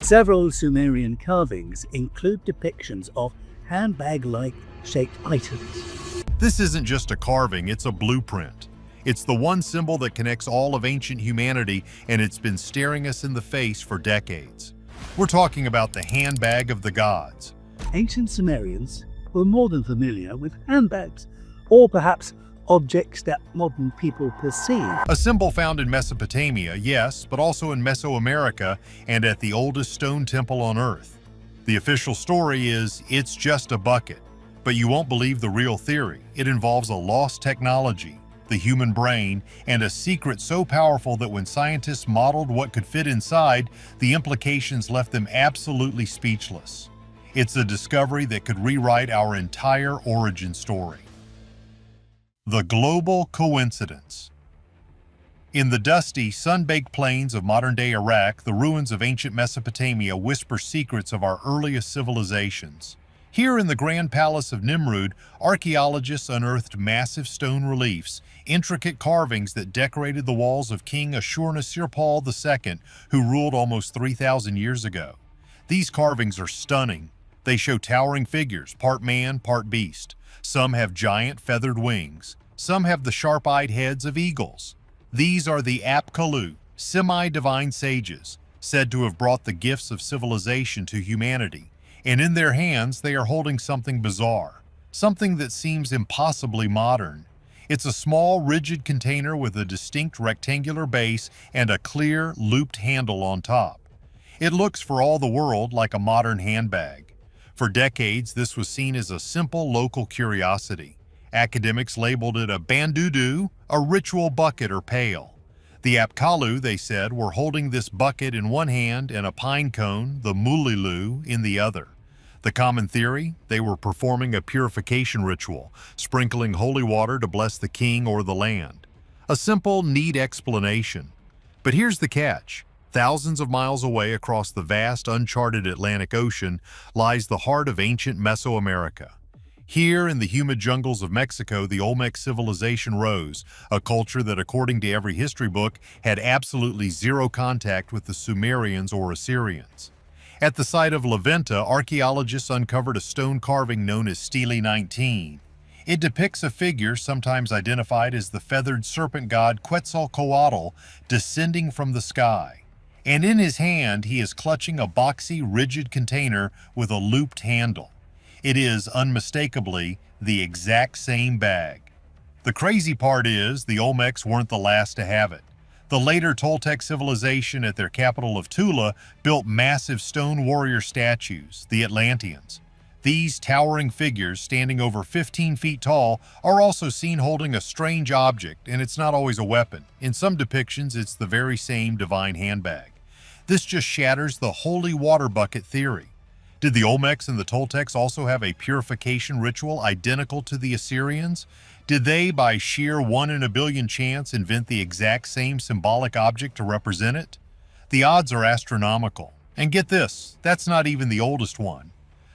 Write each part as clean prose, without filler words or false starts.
Several Sumerian carvings include depictions of handbag-like shaped items. This isn't just a carving, it's a blueprint. It's the one symbol that connects all of ancient humanity, and it's been staring us in the face for decades. We're talking about the handbag of the gods. Ancient Sumerians were more than familiar with handbags, or perhaps objects that modern people perceive. A symbol found in Mesopotamia, yes, but also in Mesoamerica and at the oldest stone temple on Earth. The official story is it's just a bucket, but you won't believe the real theory. It involves a lost technology, the human brain, and a secret so powerful that when scientists modeled what could fit inside, the implications left them absolutely speechless. It's a discovery that could rewrite our entire origin story. The global coincidence. In the dusty, sun-baked plains of modern-day Iraq, the ruins of ancient Mesopotamia whisper secrets of our earliest civilizations. Here in the Grand Palace of Nimrud, archaeologists unearthed massive stone reliefs, intricate carvings that decorated the walls of King Ashur-Nisir-Pal II, who ruled almost 3,000 years ago. These carvings are stunning. They show towering figures, part man, part beast. Some have giant feathered wings. Some have the sharp-eyed heads of eagles. These are the Apkallu, semi-divine sages, said to have brought the gifts of civilization to humanity. And in their hands, they are holding something bizarre, something that seems impossibly modern. It's a small, rigid container with a distinct rectangular base and a clear, looped handle on top. It looks for all the world like a modern handbag. For decades, this was seen as a simple local curiosity. Academics labeled it a bandudu, a ritual bucket or pail. The Apkallu, they said, were holding this bucket in one hand and a pine cone, the mulilu, in the other. The common theory? They were performing a purification ritual, sprinkling holy water to bless the king or the land. A simple, neat explanation. But here's the catch. Thousands of miles away across the vast, uncharted Atlantic Ocean lies the heart of ancient Mesoamerica. Here in the humid jungles of Mexico, the Olmec civilization rose, a culture that, according to every history book, had absolutely zero contact with the Sumerians or Assyrians. At the site of La Venta, archaeologists uncovered a stone carving known as Stele 19. It depicts a figure sometimes identified as the feathered serpent god Quetzalcoatl descending from the sky. And in his hand, he is clutching a boxy, rigid container with a looped handle. It is, unmistakably, the exact same bag. The crazy part is, the Olmecs weren't the last to have it. The later Toltec civilization at their capital of Tula built massive stone warrior statues, the Atlanteans. These towering figures, standing over 15 feet tall, are also seen holding a strange object, and it's not always a weapon. In some depictions, it's the very same divine handbag. This just shatters the holy water bucket theory. Did the Olmecs and the Toltecs also have a purification ritual identical to the Assyrians? Did they, by sheer 1 in a billion chance, invent the exact same symbolic object to represent it? The odds are astronomical. And get this, that's not even the oldest one.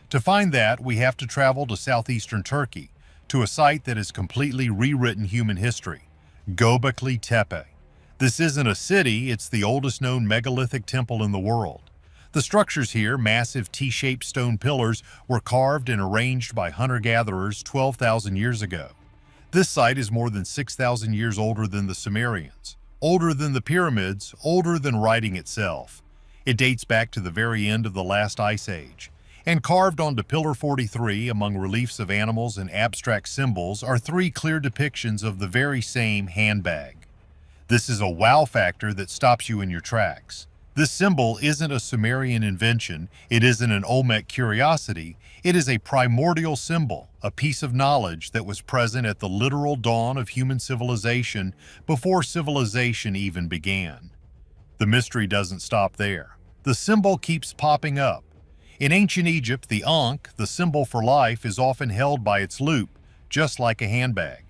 To find that, we have to travel to southeastern Turkey, to a site that has completely rewritten human history, Göbekli Tepe. This isn't a city, it's the oldest known megalithic temple in the world. The structures here, massive T-shaped stone pillars, were carved and arranged by hunter-gatherers 12,000 years ago. This site is more than 6,000 years older than the Sumerians, older than the pyramids, older than writing itself. It dates back to the very end of the last ice age. And carved onto Pillar 43, among reliefs of animals and abstract symbols, are 3 clear depictions of the very same handbag. This is a wow factor that stops you in your tracks. This symbol isn't a Sumerian invention, it isn't an Olmec curiosity, it is a primordial symbol, a piece of knowledge that was present at the literal dawn of human civilization before civilization even began. The mystery doesn't stop there. The symbol keeps popping up. In ancient Egypt, the ankh, the symbol for life, is often held by its loop, just like a handbag.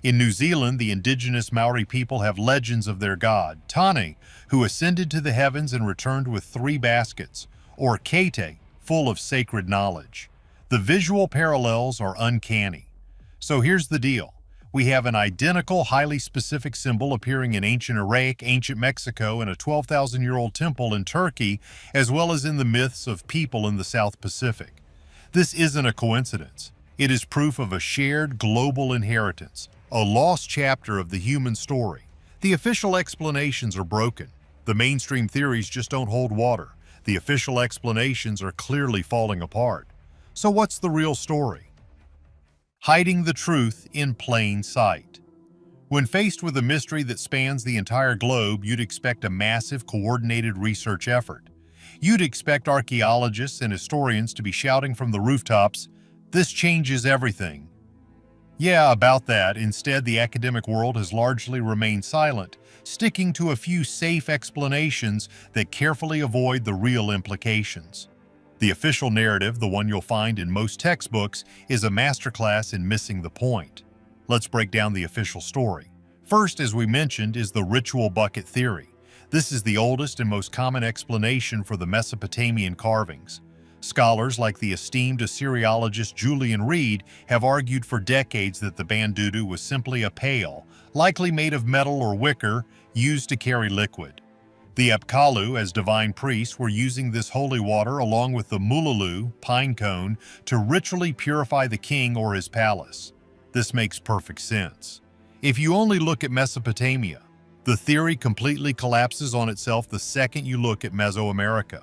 In New Zealand, the indigenous Maori people have legends of their god, Tane, who ascended to the heavens and returned with 3 baskets, or kete, full of sacred knowledge. The visual parallels are uncanny. So here's the deal. We have an identical, highly specific symbol appearing in ancient Iraq, ancient Mexico, and a 12,000-year-old temple in Turkey, as well as in the myths of people in the South Pacific. This isn't a coincidence. It is proof of a shared global inheritance, a lost chapter of the human story. The official explanations are broken. The mainstream theories just don't hold water. The official explanations are clearly falling apart. So what's the real story? Hiding the truth in plain sight. When faced with a mystery that spans the entire globe, you'd expect a massive, coordinated research effort. You'd expect archaeologists and historians to be shouting from the rooftops, "This changes everything." Yeah, about that. Instead, the academic world has largely remained silent, sticking to a few safe explanations that carefully avoid the real implications. The official narrative, the one you'll find in most textbooks, is a masterclass in missing the point. Let's break down the official story. First, as we mentioned, is the ritual bucket theory. This is the oldest and most common explanation for the Mesopotamian carvings. Scholars like the esteemed Assyriologist Julian Reed have argued for decades that the bandudu was simply a pail, likely made of metal or wicker, used to carry liquid. The Apkallu, as divine priests, were using this holy water along with the mululu, pine cone, to ritually purify the king or his palace. This makes perfect sense. If you only look at Mesopotamia, the theory completely collapses on itself the second you look at Mesoamerica.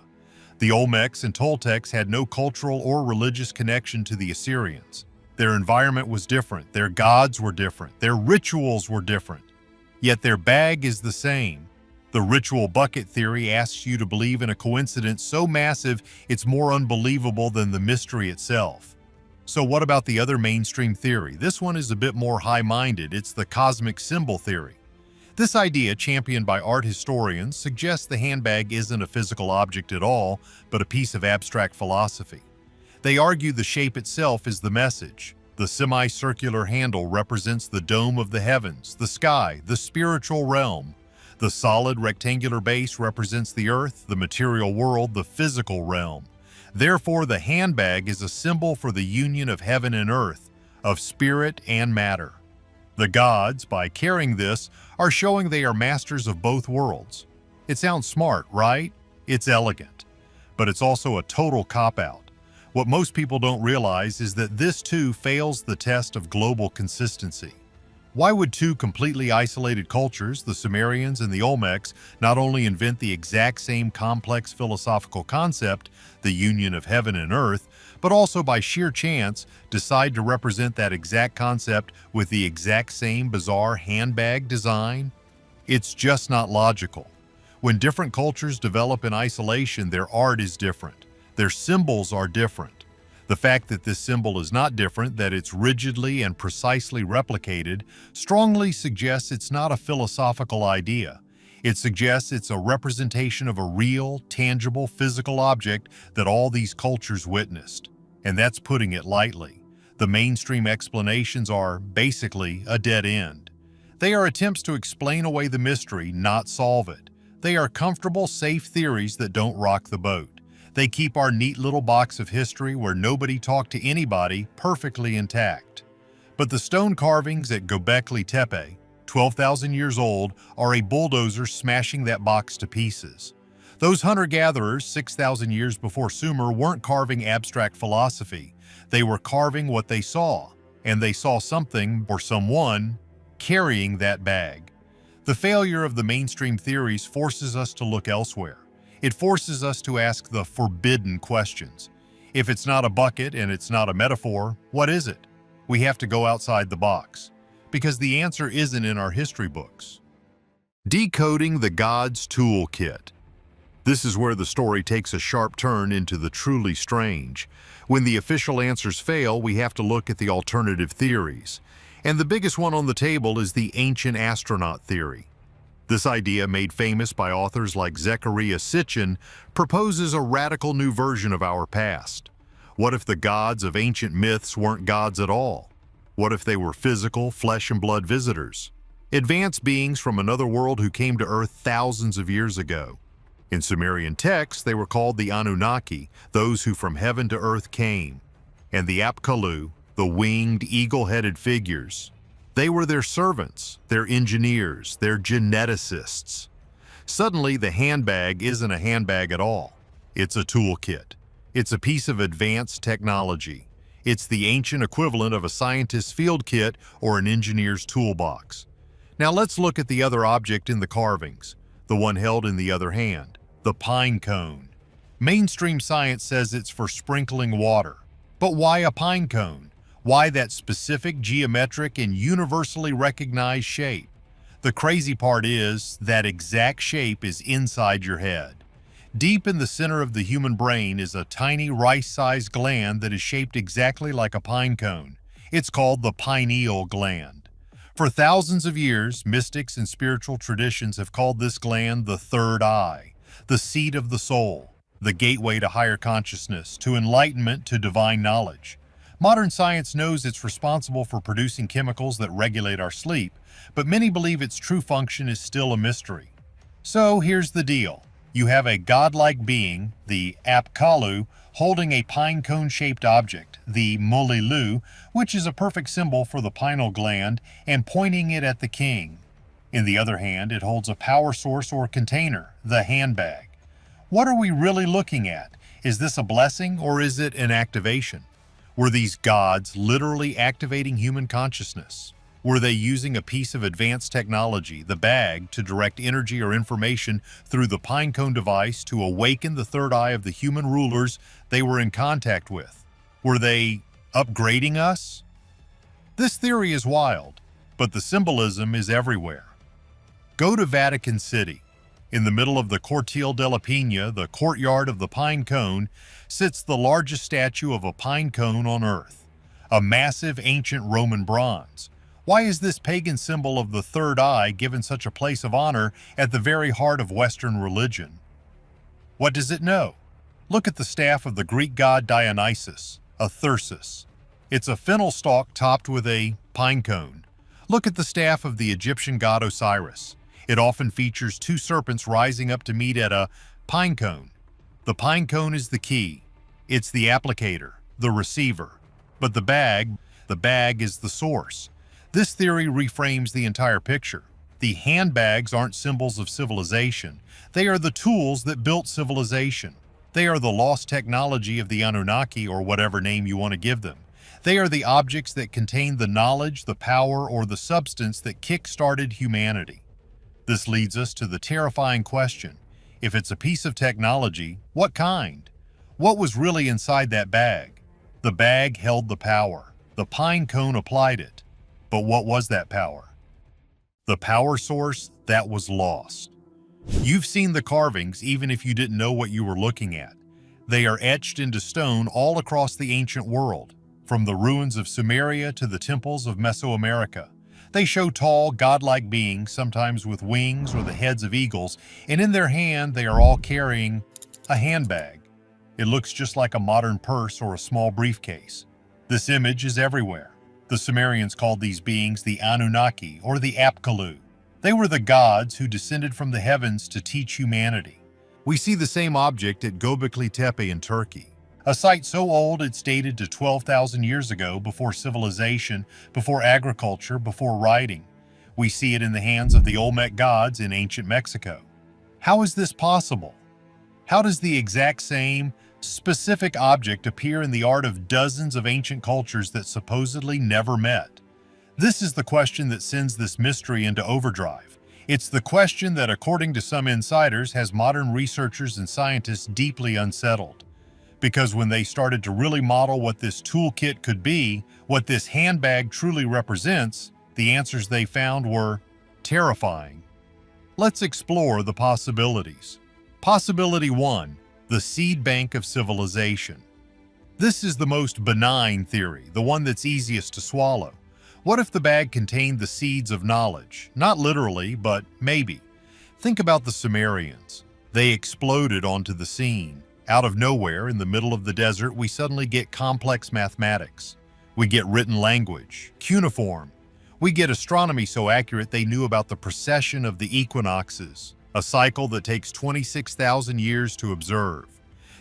The Olmecs and Toltecs had no cultural or religious connection to the Assyrians. Their environment was different, their gods were different, their rituals were different. Yet their bag is the same. The ritual bucket theory asks you to believe in a coincidence so massive it's more unbelievable than the mystery itself. So what about the other mainstream theory? This one is a bit more high-minded. It's the cosmic symbol theory. This idea, championed by art historians, suggests the handbag isn't a physical object at all, but a piece of abstract philosophy. They argue the shape itself is the message. The semicircular handle represents the dome of the heavens, the sky, the spiritual realm. The solid rectangular base represents the earth, the material world, the physical realm. Therefore, the handbag is a symbol for the union of heaven and earth, of spirit and matter. The gods, by carrying this, are showing they are masters of both worlds. It sounds smart, right? It's elegant. But it's also a total cop-out. What most people don't realize is that this too fails the test of global consistency. Why would two completely isolated cultures, the Sumerians and the Olmecs, not only invent the exact same complex philosophical concept, the union of heaven and earth, but also by sheer chance decide to represent that exact concept with the exact same bizarre handbag design? It's just not logical. When different cultures develop in isolation, their art is different. Their symbols are different. The fact that this symbol is not different, that it's rigidly and precisely replicated, strongly suggests it's not a philosophical idea. It suggests it's a representation of a real, tangible, physical object that all these cultures witnessed. And that's putting it lightly. The mainstream explanations are, basically, a dead end. They are attempts to explain away the mystery, not solve it. They are comfortable, safe theories that don't rock the boat. They keep our neat little box of history where nobody talked to anybody perfectly intact. But the stone carvings at Göbekli Tepe, 12,000 years old, are a bulldozer smashing that box to pieces. Those hunter-gatherers 6,000 years before Sumer weren't carving abstract philosophy. They were carving what they saw, and they saw something or someone carrying that bag. The failure of the mainstream theories forces us to look elsewhere. It forces us to ask the forbidden questions. If it's not a bucket and it's not a metaphor, what is it? We have to go outside the box, because the answer isn't in our history books. Decoding the God's Toolkit. This is where the story takes a sharp turn into the truly strange. When the official answers fail, we have to look at the alternative theories. And the biggest one on the table is the ancient astronaut theory. This idea, made famous by authors like Zecharia Sitchin, proposes a radical new version of our past. What if the gods of ancient myths weren't gods at all? What if they were physical, flesh and blood visitors? Advanced beings from another world who came to Earth thousands of years ago. In Sumerian texts, they were called the Anunnaki, those who from heaven to earth came. And the Apkallu, the winged, eagle-headed figures. They were their servants, their engineers, their geneticists. Suddenly, the handbag isn't a handbag at all. It's a toolkit. It's a piece of advanced technology. It's the ancient equivalent of a scientist's field kit or an engineer's toolbox. Now let's look at the other object in the carvings, the one held in the other hand, the pine cone. Mainstream science says it's for sprinkling water. But why a pine cone? Why that specific geometric and universally recognized shape? The crazy part is that exact shape is inside your head. Deep in the center of the human brain is a tiny rice-sized gland that is shaped exactly like a pine cone. It's called the pineal gland. For thousands of years, mystics and spiritual traditions have called this gland the third eye, the seat of the soul, the gateway to higher consciousness, to enlightenment, to divine knowledge. Modern science knows it's responsible for producing chemicals that regulate our sleep, but many believe its true function is still a mystery. So here's the deal. You have a godlike being, the Apkallu, holding a pine cone-shaped object, the Molilu, which is a perfect symbol for the pineal gland, and pointing it at the king. In the other hand, it holds a power source or container, the handbag. What are we really looking at? Is this a blessing or is it an activation? Were these gods literally activating human consciousness? Were they using a piece of advanced technology, the bag, to direct energy or information through the pinecone device to awaken the third eye of the human rulers they were in contact with? Were they upgrading us? This theory is wild, but the symbolism is everywhere. Go to Vatican City. In the middle of the Cortile della Pina, the courtyard of the pine cone, sits the largest statue of a pine cone on Earth, a massive ancient Roman bronze. Why is this pagan symbol of the third eye given such a place of honor at the very heart of Western religion? What does it know? Look at the staff of the Greek god Dionysus, a thyrsus. It's a fennel stalk topped with a pine cone. Look at the staff of the Egyptian god Osiris. It often features two serpents rising up to meet at a pine cone. The pine cone is the key. It's the applicator, the receiver. But the bag is the source. This theory reframes the entire picture. The handbags aren't symbols of civilization. They are the tools that built civilization. They are the lost technology of the Anunnaki, or whatever name you want to give them. They are the objects that contain the knowledge, the power, or the substance that kick-started humanity. This leads us to the terrifying question. If it's a piece of technology, what kind? What was really inside that bag? The bag held the power. The pine cone applied it. But what was that power? The power source that was lost. You've seen the carvings even if you didn't know what you were looking at. They are etched into stone all across the ancient world, from the ruins of Sumeria to the temples of Mesoamerica. They show tall, godlike beings, sometimes with wings or the heads of eagles, and in their hand they are all carrying a handbag. It looks just like a modern purse or a small briefcase. This image is everywhere. The Sumerians called these beings the Anunnaki, or the Apkallu. They were the gods who descended from the heavens to teach humanity. We see the same object at Göbekli Tepe in Turkey, a site so old it's dated to 12,000 years ago, before civilization, before agriculture, before writing. We see it in the hands of the Olmec gods in ancient Mexico. How is this possible? How does the exact same, specific object appear in the art of dozens of ancient cultures that supposedly never met? This is the question that sends this mystery into overdrive. It's the question that, according to some insiders, has modern researchers and scientists deeply unsettled. Because when they started to really model what this toolkit could be, what this handbag truly represents, the answers they found were terrifying. Let's explore the possibilities. Possibility 1. The seed bank of civilization. This is the most benign theory, the one that's easiest to swallow. What if the bag contained the seeds of knowledge? Not literally, but maybe. Think about the Sumerians. They exploded onto the scene. Out of nowhere, in the middle of the desert, we suddenly get complex mathematics. We get written language, cuneiform. We get astronomy so accurate they knew about the precession of the equinoxes, a cycle that takes 26,000 years to observe.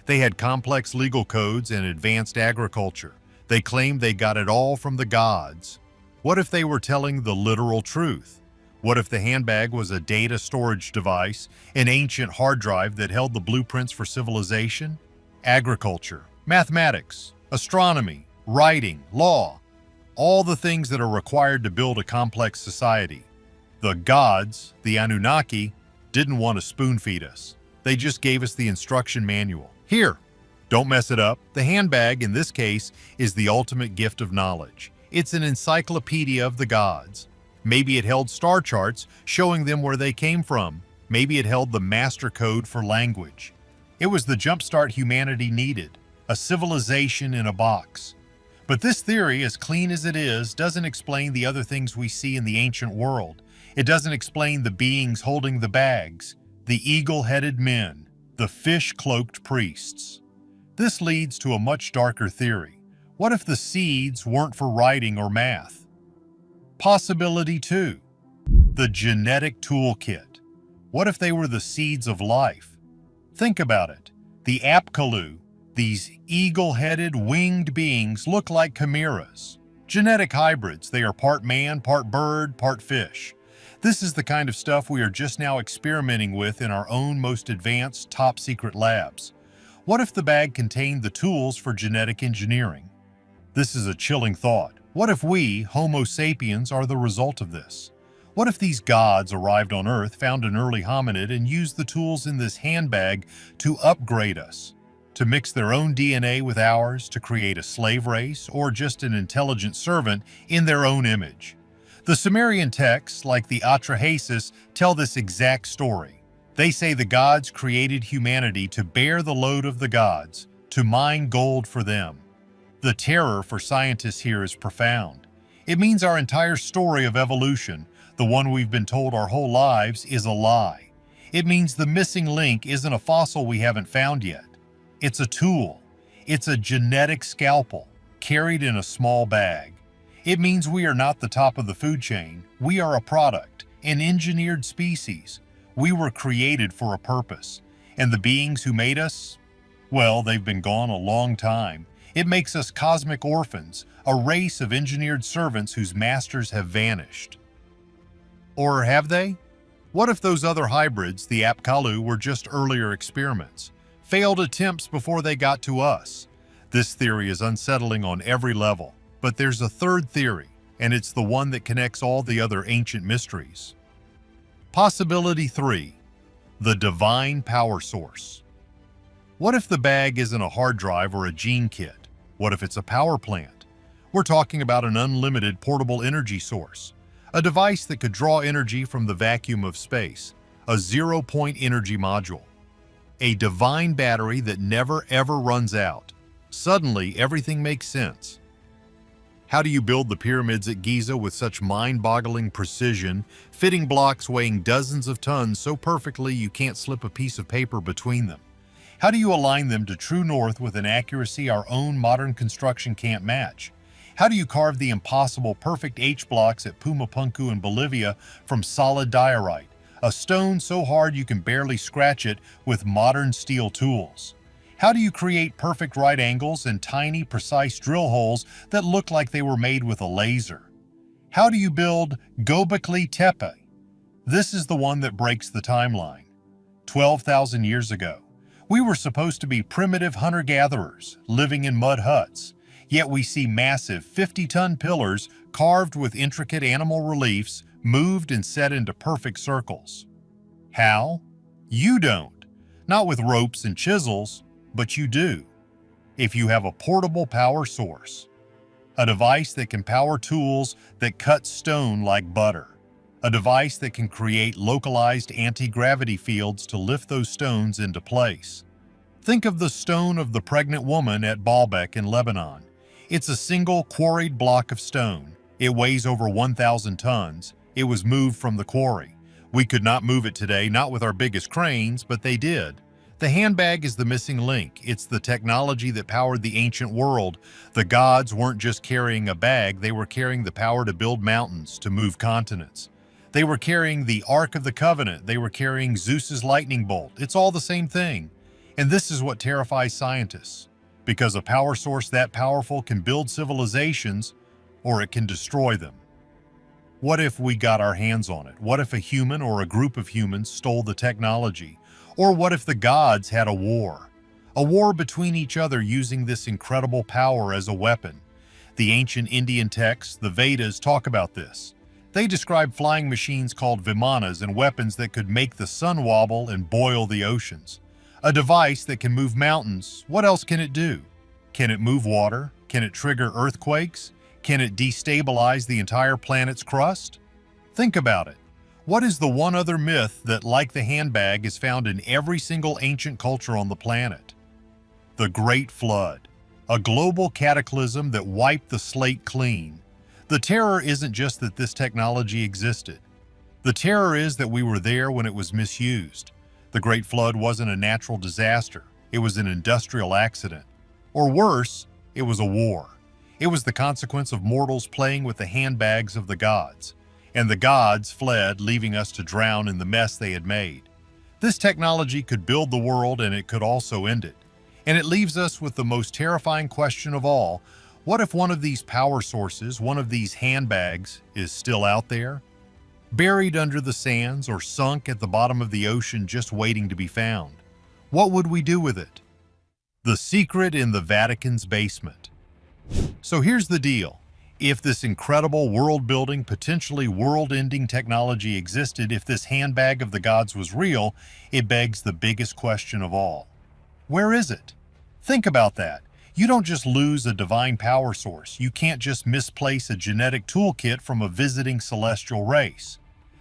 They had complex legal codes and advanced agriculture. They claimed they got it all from the gods. What if they were telling the literal truth? What if the handbag was a data storage device, an ancient hard drive that held the blueprints for civilization? Agriculture, mathematics, astronomy, writing, law, all the things that are required to build a complex society. The gods, the Anunnaki, didn't want to spoon-feed us. They just gave us the instruction manual. Here, don't mess it up. The handbag, in this case, is the ultimate gift of knowledge. It's an encyclopedia of the gods. Maybe it held star charts showing them where they came from. Maybe it held the master code for language. It was the jumpstart humanity needed, a civilization in a box. But this theory, as clean as it is, doesn't explain the other things we see in the ancient world. It doesn't explain the beings holding the bags, the eagle-headed men, the fish-cloaked priests. This leads to a much darker theory. What if the seeds weren't for writing or math? Possibility 2. The genetic toolkit. What if they were the seeds of life? Think about it. The Apkallu, these eagle-headed winged beings, look like chimeras. Genetic hybrids. They are part man, part bird, part fish. This is the kind of stuff we are just now experimenting with in our own most advanced, top-secret labs. What if the bag contained the tools for genetic engineering? This is a chilling thought. What if we, Homo sapiens, are the result of this? What if these gods arrived on Earth, found an early hominid, and used the tools in this handbag to upgrade us? To mix their own DNA with ours, to create a slave race, or just an intelligent servant in their own image? The Sumerian texts, like the Atrahasis, tell this exact story. They say the gods created humanity to bear the load of the gods, to mine gold for them. The terror for scientists here is profound. It means our entire story of evolution, the one we've been told our whole lives, is a lie. It means the missing link isn't a fossil we haven't found yet. It's a tool. It's a genetic scalpel, carried in a small bag. It means we are not the top of the food chain. We are a product, an engineered species. We were created for a purpose. And the beings who made us, well, they've been gone a long time. It makes us cosmic orphans, a race of engineered servants whose masters have vanished. Or have they? What if those other hybrids, the Apkallu, were just earlier experiments, failed attempts before they got to us? This theory is unsettling on every level, but there's a third theory, and it's the one that connects all the other ancient mysteries. Possibility 3. The divine power source. What if the bag isn't a hard drive or a gene kit? What if it's a power plant? We're talking about an unlimited portable energy source, a device that could draw energy from the vacuum of space, a zero-point energy module, a divine battery that never ever runs out. Suddenly, everything makes sense. How do you build the pyramids at Giza with such mind-boggling precision, fitting blocks weighing dozens of tons so perfectly you can't slip a piece of paper between them? How do you align them to true north with an accuracy our own modern construction can't match? How do you carve the impossible perfect H-blocks at Pumapunku in Bolivia from solid diorite, a stone so hard you can barely scratch it with modern steel tools? How do you create perfect right angles and tiny, precise drill holes that look like they were made with a laser? How do you build Göbekli Tepe? This is the one that breaks the timeline. 12,000 years ago, we were supposed to be primitive hunter-gatherers living in mud huts, yet we see massive 50-ton pillars carved with intricate animal reliefs, moved and set into perfect circles. How? You don't. Not with ropes and chisels, but you do. If you have a portable power source, a device that can power tools that cut stone like butter, a device that can create localized anti-gravity fields to lift those stones into place. Think of the stone of the pregnant woman at Baalbek in Lebanon. It's a single quarried block of stone. It weighs over 1,000 tons. It was moved from the quarry. We could not move it today, not with our biggest cranes, but they did. The handbag is the missing link. It's the technology that powered the ancient world. The gods weren't just carrying a bag, they were carrying the power to build mountains, to move continents. They were carrying the Ark of the Covenant. They were carrying Zeus's lightning bolt. It's all the same thing. And this is what terrifies scientists, because a power source that powerful can build civilizations, or it can destroy them. What if we got our hands on it? What if a human or a group of humans stole the technology? Or what if the gods had a war? A war between each other using this incredible power as a weapon. The ancient Indian texts, the Vedas, talk about this. They describe flying machines called vimanas and weapons that could make the sun wobble and boil the oceans. A device that can move mountains. What else can it do? Can it move water? Can it trigger earthquakes? Can it destabilize the entire planet's crust? Think about it. What is the one other myth that, like the handbag, is found in every single ancient culture on the planet? The Great Flood, a global cataclysm that wiped the slate clean. The terror isn't just that this technology existed. The terror is that we were there when it was misused. The Great Flood wasn't a natural disaster. It was an industrial accident. Or worse, it was a war. It was the consequence of mortals playing with the handbags of the gods. And the gods fled, leaving us to drown in the mess they had made. This technology could build the world, and it could also end it. And it leaves us with the most terrifying question of all: what if one of these power sources, one of these handbags, is still out there? Buried under the sands or sunk at the bottom of the ocean just waiting to be found? What would we do with it? The secret in the Vatican's basement. So here's the deal. If this incredible world-building, potentially world-ending technology existed, if this handbag of the gods was real, it begs the biggest question of all. Where is it? Think about that. You don't just lose a divine power source. You can't just misplace a genetic toolkit from a visiting celestial race.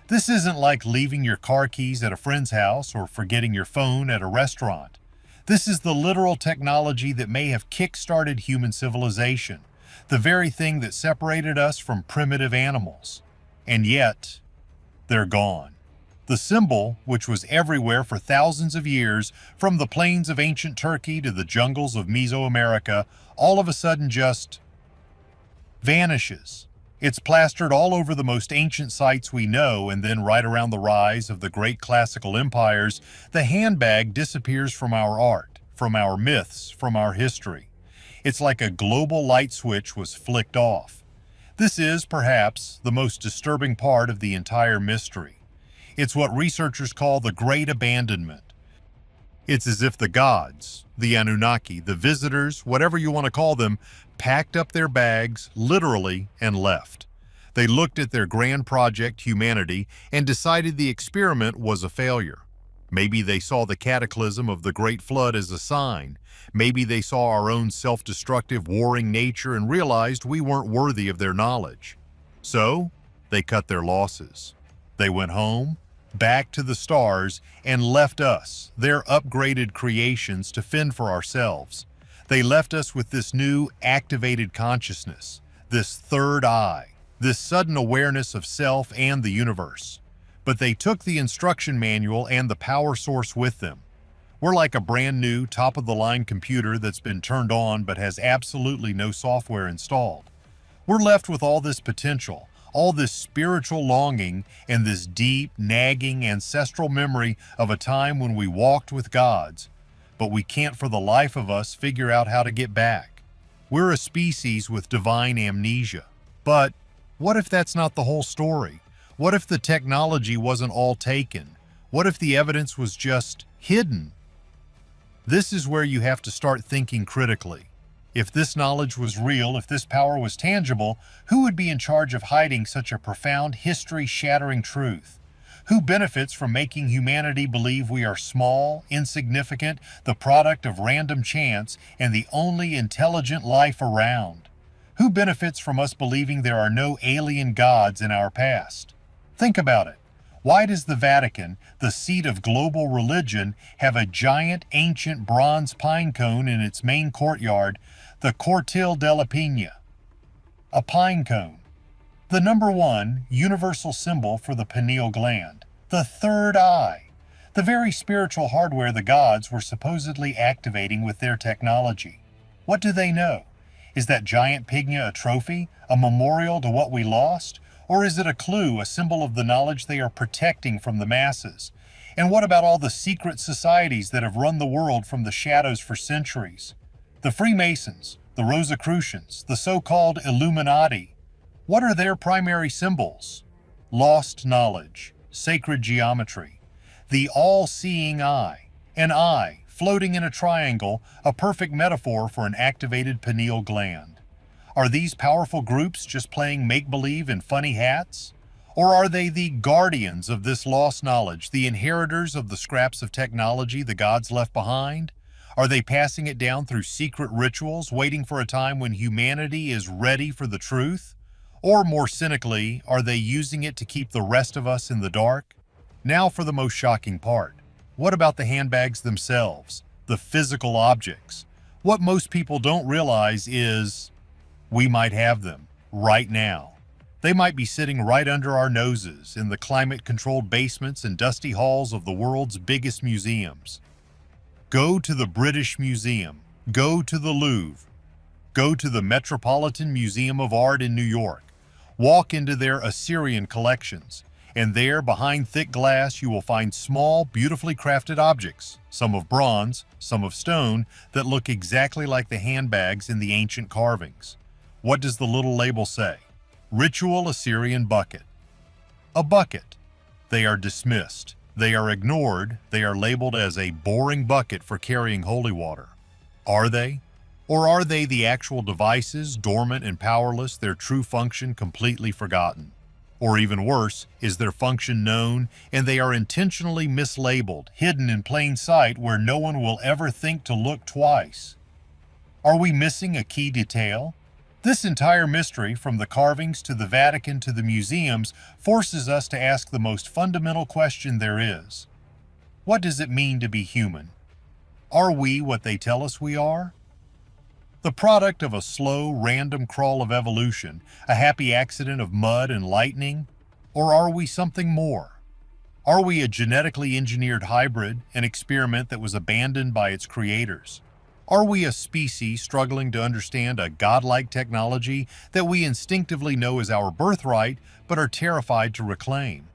This isn't like leaving your car keys at a friend's house or forgetting your phone at a restaurant. This is the literal technology that may have kick-started human civilization, the very thing that separated us from primitive animals. And yet, they're gone. The symbol, which was everywhere for thousands of years, from the plains of ancient Turkey to the jungles of Mesoamerica, all of a sudden just vanishes. It's plastered all over the most ancient sites we know, and then right around the rise of the great classical empires, the handbag disappears from our art, from our myths, from our history. It's like a global light switch was flicked off. This is, perhaps, the most disturbing part of the entire mystery. It's what researchers call the Great Abandonment. It's as if the gods, the Anunnaki, the visitors, whatever you want to call them, packed up their bags, literally, and left. They looked at their grand project, humanity, and decided the experiment was a failure. Maybe they saw the cataclysm of the Great Flood as a sign. Maybe they saw our own self-destructive, warring nature and realized we weren't worthy of their knowledge. So, they cut their losses. They went home, back to the stars, and left us, their upgraded creations, to fend for ourselves. They left us with this new, activated consciousness, this third eye, this sudden awareness of self and the universe. But they took the instruction manual and the power source with them. We're like a brand new, top-of-the-line computer that's been turned on but has absolutely no software installed. We're left with all this potential, all this spiritual longing, and this deep, nagging ancestral memory of a time when we walked with gods, but we can't for the life of us figure out how to get back. We're a species with divine amnesia. But what if that's not the whole story? What if the technology wasn't all taken? What if the evidence was just hidden? This is where you have to start thinking critically. If this knowledge was real, if this power was tangible, who would be in charge of hiding such a profound, history-shattering truth? Who benefits from making humanity believe we are small, insignificant, the product of random chance, and the only intelligent life around? Who benefits from us believing there are no alien gods in our past? Think about it. Why does the Vatican, the seat of global religion, have a giant ancient bronze pine cone in its main courtyard, the Cortil della Pina? A pine cone. The number one universal symbol for the pineal gland. The third eye. The very spiritual hardware the gods were supposedly activating with their technology. What do they know? Is that giant pigna a trophy, a memorial to what we lost? Or is it a clue, a symbol of the knowledge they are protecting from the masses? And what about all the secret societies that have run the world from the shadows for centuries? The Freemasons, the Rosicrucians, the so-called Illuminati. What are their primary symbols? lost knowledge, sacred geometry, the all-seeing eye, an eye floating in a triangle, a perfect metaphor for an activated pineal gland. Are these powerful groups just playing make-believe in funny hats? Or are they the guardians of this lost knowledge, the inheritors of the scraps of technology the gods left behind? Are they passing it down through secret rituals, waiting for a time when humanity is ready for the truth? Or more cynically, are they using it to keep the rest of us in the dark? Now for the most shocking part. What about the handbags themselves, the physical objects? What most people don't realize is we might have them right now. They might be sitting right under our noses in the climate-controlled basements and dusty halls of the world's biggest museums. Go to the British Museum, go to the Louvre, go to the Metropolitan Museum of Art in New York, walk into their Assyrian collections, and there, behind thick glass, you will find small, beautifully crafted objects, some of bronze, some of stone, that look exactly like the handbags in the ancient carvings. What does the little label say? Ritual Assyrian bucket. A bucket. They are dismissed. They are ignored. They are labeled as a boring bucket for carrying holy water. Are they? Or are they the actual devices, dormant and powerless, their true function completely forgotten? Or even worse, is their function known and they are intentionally mislabeled, hidden in plain sight where no one will ever think to look twice? Are we missing a key detail? This entire mystery, from the carvings to the Vatican to the museums, forces us to ask the most fundamental question there is. What does it mean to be human? Are we what they tell us we are? The product of a slow, random crawl of evolution, a happy accident of mud and lightning? Or are we something more? Are we a genetically engineered hybrid, an experiment that was abandoned by its creators? Are we a species struggling to understand a godlike technology that we instinctively know is our birthright but are terrified to reclaim?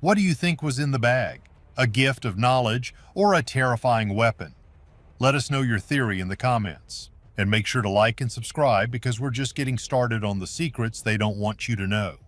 What do you think was in the bag? A gift of knowledge or a terrifying weapon? Let us know your theory in the comments. And make sure to like and subscribe because we're just getting started on the secrets they don't want you to know.